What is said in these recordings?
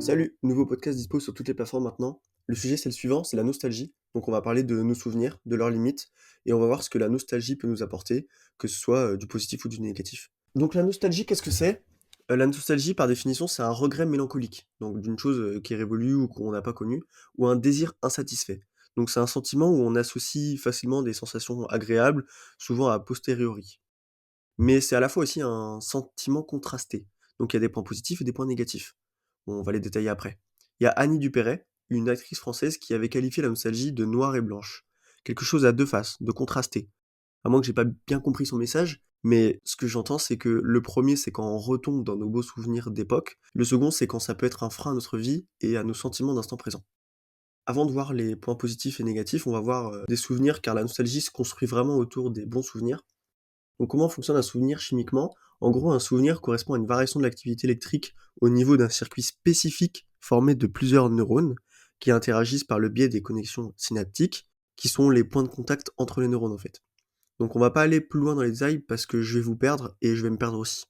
Salut, nouveau podcast dispo sur toutes les plateformes maintenant. Le sujet c'est le suivant, c'est la nostalgie. Donc on va parler de nos souvenirs, de leurs limites, et on va voir ce que la nostalgie peut nous apporter, que ce soit du positif ou du négatif. Donc la nostalgie, qu'est-ce que c'est? La nostalgie, par définition, c'est un regret mélancolique, donc d'une chose qui est révolue ou qu'on n'a pas connue, ou un désir insatisfait. Donc c'est un sentiment où on associe facilement des sensations agréables, souvent a posteriori. Mais c'est à la fois aussi un sentiment contrasté. Donc il y a des points positifs et des points négatifs. On va les détailler après. Il y a Annie Dupéret, une actrice française qui avait qualifié la nostalgie de noire et blanche. Quelque chose à deux faces, de contrasté. À moins que j'ai pas bien compris son message, mais ce que j'entends, c'est que le premier, c'est quand on retombe dans nos beaux souvenirs d'époque. Le second, c'est quand ça peut être un frein à notre vie et à nos sentiments d'instant présent. Avant de voir les points positifs et négatifs, on va voir des souvenirs, car la nostalgie se construit vraiment autour des bons souvenirs. Donc comment fonctionne un souvenir chimiquement? En gros, un souvenir correspond à une variation de l'activité électrique au niveau d'un circuit spécifique formé de plusieurs neurones qui interagissent par le biais des connexions synaptiques, qui sont les points de contact entre les neurones en fait. Donc on va pas aller plus loin dans les détails parce que je vais vous perdre et je vais me perdre aussi.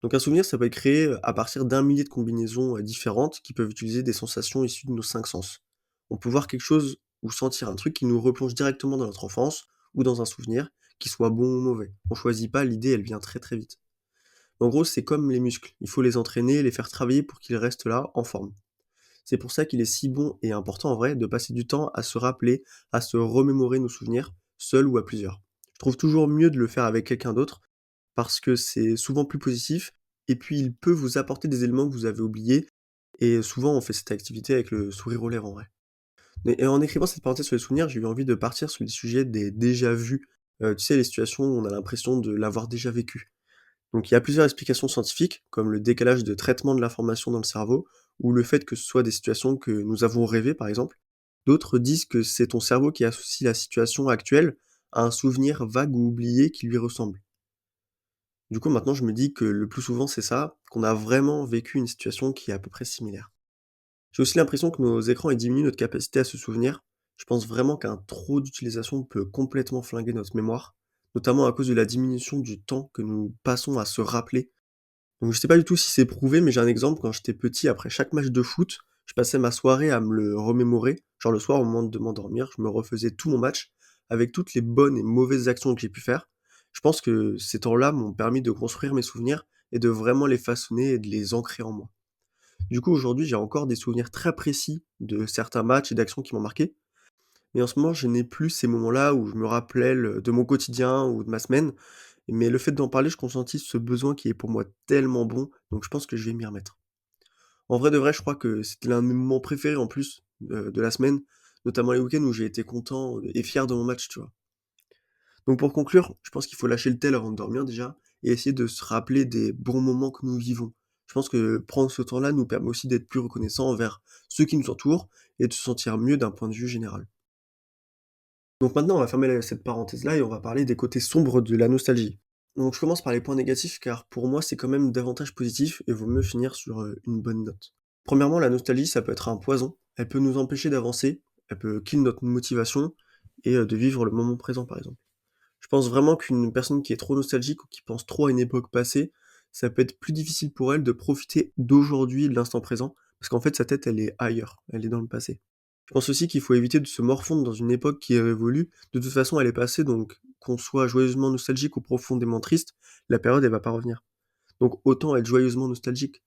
Donc un souvenir, ça peut être créé à partir d'un millier de combinaisons différentes qui peuvent utiliser des sensations issues de nos cinq sens. On peut voir quelque chose ou sentir un truc qui nous replonge directement dans notre enfance ou dans un souvenir, qu'il soit bon ou mauvais. On choisit pas, l'idée elle vient très très vite. En gros, c'est comme les muscles, il faut les entraîner, les faire travailler pour qu'ils restent là, en forme. C'est pour ça qu'il est si bon et important en vrai de passer du temps à se rappeler, à se remémorer nos souvenirs, seul ou à plusieurs. Je trouve toujours mieux de le faire avec quelqu'un d'autre, parce que c'est souvent plus positif, et puis il peut vous apporter des éléments que vous avez oubliés, et souvent on fait cette activité avec le sourire aux lèvres en vrai. Et en écrivant cette parenthèse sur les souvenirs, j'ai eu envie de partir sur les sujets des déjà vus, tu sais les situations où on a l'impression de l'avoir déjà vécu. Donc il y a plusieurs explications scientifiques, comme le décalage de traitement de l'information dans le cerveau, ou le fait que ce soit des situations que nous avons rêvées par exemple. D'autres disent que c'est ton cerveau qui associe la situation actuelle à un souvenir vague ou oublié qui lui ressemble. Du coup, maintenant, je me dis que le plus souvent, c'est ça, qu'on a vraiment vécu une situation qui est à peu près similaire. J'ai aussi l'impression que nos écrans ils diminuent notre capacité à se souvenir. Je pense vraiment qu'un trop d'utilisation peut complètement flinguer notre mémoire, notamment à cause de la diminution du temps que nous passons à se rappeler. Donc je sais pas du tout si c'est prouvé, mais j'ai un exemple, quand j'étais petit, après chaque match de foot, je passais ma soirée à me le remémorer. Genre le soir, au moment de m'endormir, je me refaisais tout mon match, avec toutes les bonnes et mauvaises actions que j'ai pu faire. Je pense que ces temps-là m'ont permis de construire mes souvenirs et de vraiment les façonner et de les ancrer en moi. Du coup, aujourd'hui, j'ai encore des souvenirs très précis de certains matchs et d'actions qui m'ont marqué, mais en ce moment, je n'ai plus ces moments-là où je me rappelais de mon quotidien ou de ma semaine, mais le fait d'en parler, je consentis ce besoin qui est pour moi tellement bon, donc je pense que je vais m'y remettre. En vrai de vrai, je crois que c'était l'un de mes moments préférés en plus de la semaine, notamment les week-ends où j'ai été content et fier de mon match, tu vois. Donc pour conclure, je pense qu'il faut lâcher le tel avant de dormir déjà, et essayer de se rappeler des bons moments que nous vivons. Je pense que prendre ce temps-là nous permet aussi d'être plus reconnaissants envers ceux qui nous entourent et de se sentir mieux d'un point de vue général. Donc maintenant, on va fermer cette parenthèse-là et on va parler des côtés sombres de la nostalgie. Donc je commence par les points négatifs car pour moi c'est quand même davantage positif et vaut mieux finir sur une bonne note. Premièrement, la nostalgie ça peut être un poison. Elle peut nous empêcher d'avancer, elle peut kill notre motivation et de vivre le moment présent par exemple. Je pense vraiment qu'une personne qui est trop nostalgique ou qui pense trop à une époque passée, ça peut être plus difficile pour elle de profiter d'aujourd'hui, de l'instant présent, parce qu'en fait sa tête elle est ailleurs, elle est dans le passé. Je pense aussi qu'il faut éviter de se morfondre dans une époque qui est révolue. De toute façon, elle est passée, donc qu'on soit joyeusement nostalgique ou profondément triste, la période elle va pas revenir. Donc autant être joyeusement nostalgique.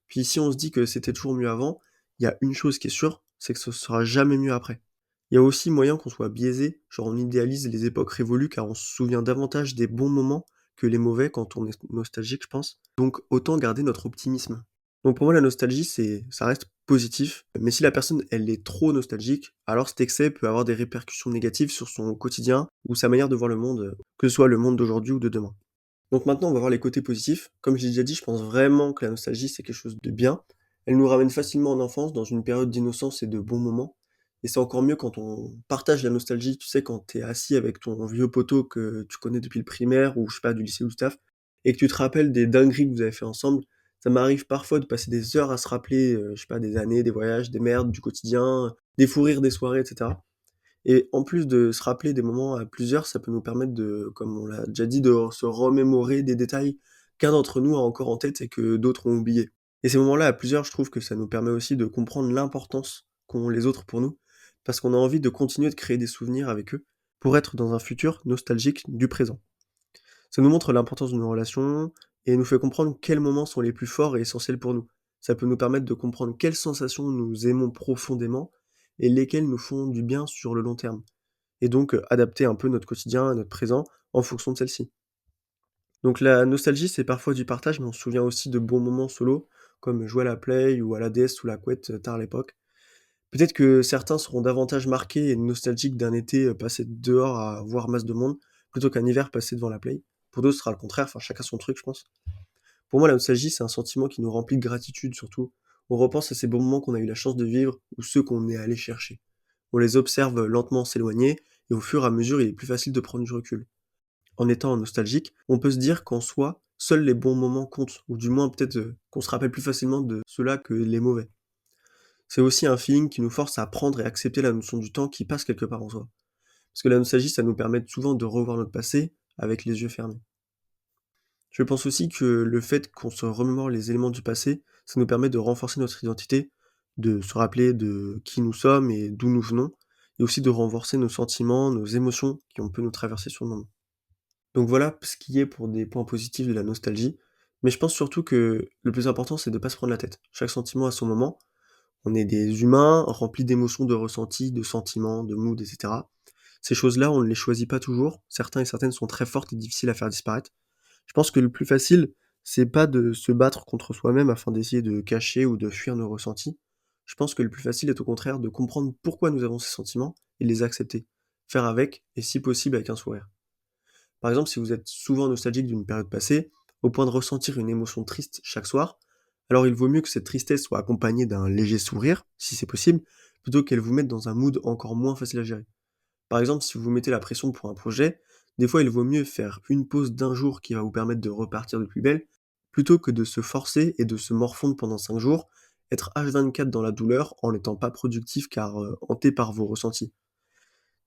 Puis si on se dit que c'était toujours mieux avant, il y a une chose qui est sûre, c'est que ce sera jamais mieux après. Il y a aussi moyen qu'on soit biaisé, genre on idéalise les époques révolues car on se souvient davantage des bons moments que les mauvais quand on est nostalgique, je pense. Donc autant garder notre optimisme. Donc pour moi, la nostalgie, ça reste positif, mais si la personne, elle est trop nostalgique, alors cet excès peut avoir des répercussions négatives sur son quotidien ou sa manière de voir le monde, que ce soit le monde d'aujourd'hui ou de demain. Donc maintenant, on va voir les côtés positifs. Comme j'ai déjà dit, je pense vraiment que la nostalgie, c'est quelque chose de bien. Elle nous ramène facilement en enfance, dans une période d'innocence et de bons moments. Et c'est encore mieux quand on partage la nostalgie, tu sais, quand t'es assis avec ton vieux poteau que tu connais depuis le primaire, ou je sais pas, du lycée ou du taf, et que tu te rappelles des dingueries que vous avez fait ensemble. Ça m'arrive parfois de passer des heures à se rappeler, je sais pas, des années, des voyages, des merdes, du quotidien, des fous rires, des soirées, etc. Et en plus de se rappeler des moments à plusieurs, ça peut nous permettre de, comme on l'a déjà dit, de se remémorer des détails qu'un d'entre nous a encore en tête et que d'autres ont oubliés. Et ces moments-là, à plusieurs, je trouve que ça nous permet aussi de comprendre l'importance qu'ont les autres pour nous, parce qu'on a envie de continuer de créer des souvenirs avec eux, pour être dans un futur nostalgique du présent. Ça nous montre l'importance de nos relations et nous fait comprendre quels moments sont les plus forts et essentiels pour nous. Ça peut nous permettre de comprendre quelles sensations nous aimons profondément et lesquelles nous font du bien sur le long terme. Et donc adapter un peu notre quotidien et notre présent en fonction de celle-ci. Donc la nostalgie, c'est parfois du partage, mais on se souvient aussi de bons moments solo, comme jouer à la Play ou à la DS sous la couette tard l'époque. Peut-être que certains seront davantage marqués et nostalgiques d'un été passé dehors à voir masse de monde, plutôt qu'un hiver passé devant la Play. Pour d'autres, ce sera le contraire, enfin chacun son truc, je pense. Pour moi, la nostalgie, c'est un sentiment qui nous remplit de gratitude surtout. On repense à ces bons moments qu'on a eu la chance de vivre ou ceux qu'on est allé chercher. On les observe lentement s'éloigner et au fur et à mesure, il est plus facile de prendre du recul. En étant nostalgique, on peut se dire qu'en soi, seuls les bons moments comptent, ou du moins peut-être qu'on se rappelle plus facilement de ceux-là que les mauvais. C'est aussi un feeling qui nous force à apprendre et accepter la notion du temps qui passe quelque part en soi. Parce que la nostalgie, ça nous permet souvent de revoir notre passé avec les yeux fermés. Je pense aussi que le fait qu'on se remémore les éléments du passé, ça nous permet de renforcer notre identité, de se rappeler de qui nous sommes et d'où nous venons, et aussi de renforcer nos sentiments, nos émotions qui ont pu nous traverser sur le moment. Donc voilà ce qui est pour des points positifs de la nostalgie, mais je pense surtout que le plus important, c'est de pas se prendre la tête. Chaque sentiment a son moment. On est des humains remplis d'émotions, de ressentis, de sentiments, de moods, etc. Ces choses-là, on ne les choisit pas toujours. Certains et certaines sont très fortes et difficiles à faire disparaître. Je pense que le plus facile, c'est pas de se battre contre soi-même afin d'essayer de cacher ou de fuir nos ressentis. Je pense que le plus facile est au contraire de comprendre pourquoi nous avons ces sentiments et de les accepter. Faire avec, et si possible avec un sourire. Par exemple, si vous êtes souvent nostalgique d'une période passée, au point de ressentir une émotion triste chaque soir, alors il vaut mieux que cette tristesse soit accompagnée d'un léger sourire, si c'est possible, plutôt qu'elle vous mette dans un mood encore moins facile à gérer. Par exemple, si vous vous mettez la pression pour un projet, des fois il vaut mieux faire une pause d'un jour qui va vous permettre de repartir de plus belle, plutôt que de se forcer et de se morfondre pendant 5 jours, être H24 dans la douleur en n'étant pas productif car hanté par vos ressentis.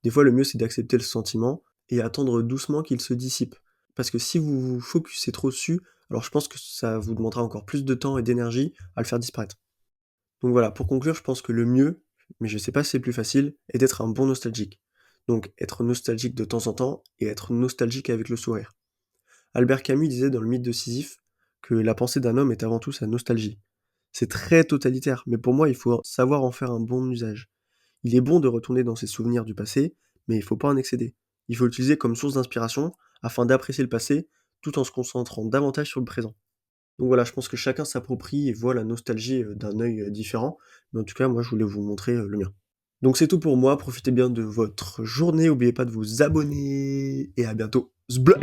Des fois, le mieux, c'est d'accepter le sentiment et attendre doucement qu'il se dissipe. Parce que si vous vous focussez trop dessus, alors je pense que ça vous demandera encore plus de temps et d'énergie à le faire disparaître. Donc voilà, pour conclure, je pense que le mieux, mais je sais pas si c'est plus facile, est d'être un bon nostalgique. Donc être nostalgique de temps en temps et être nostalgique avec le sourire. Albert Camus disait dans le mythe de Sisyphe que la pensée d'un homme est avant tout sa nostalgie. C'est très totalitaire, mais pour moi, il faut savoir en faire un bon usage. Il est bon de retourner dans ses souvenirs du passé, mais il faut pas en excéder. Il faut l'utiliser comme source d'inspiration afin d'apprécier le passé tout en se concentrant davantage sur le présent. Donc voilà, je pense que chacun s'approprie et voit la nostalgie d'un œil différent, mais en tout cas, moi je voulais vous montrer le mien. Donc c'est tout pour moi, profitez bien de votre journée, n'oubliez pas de vous abonner et à bientôt. Zbla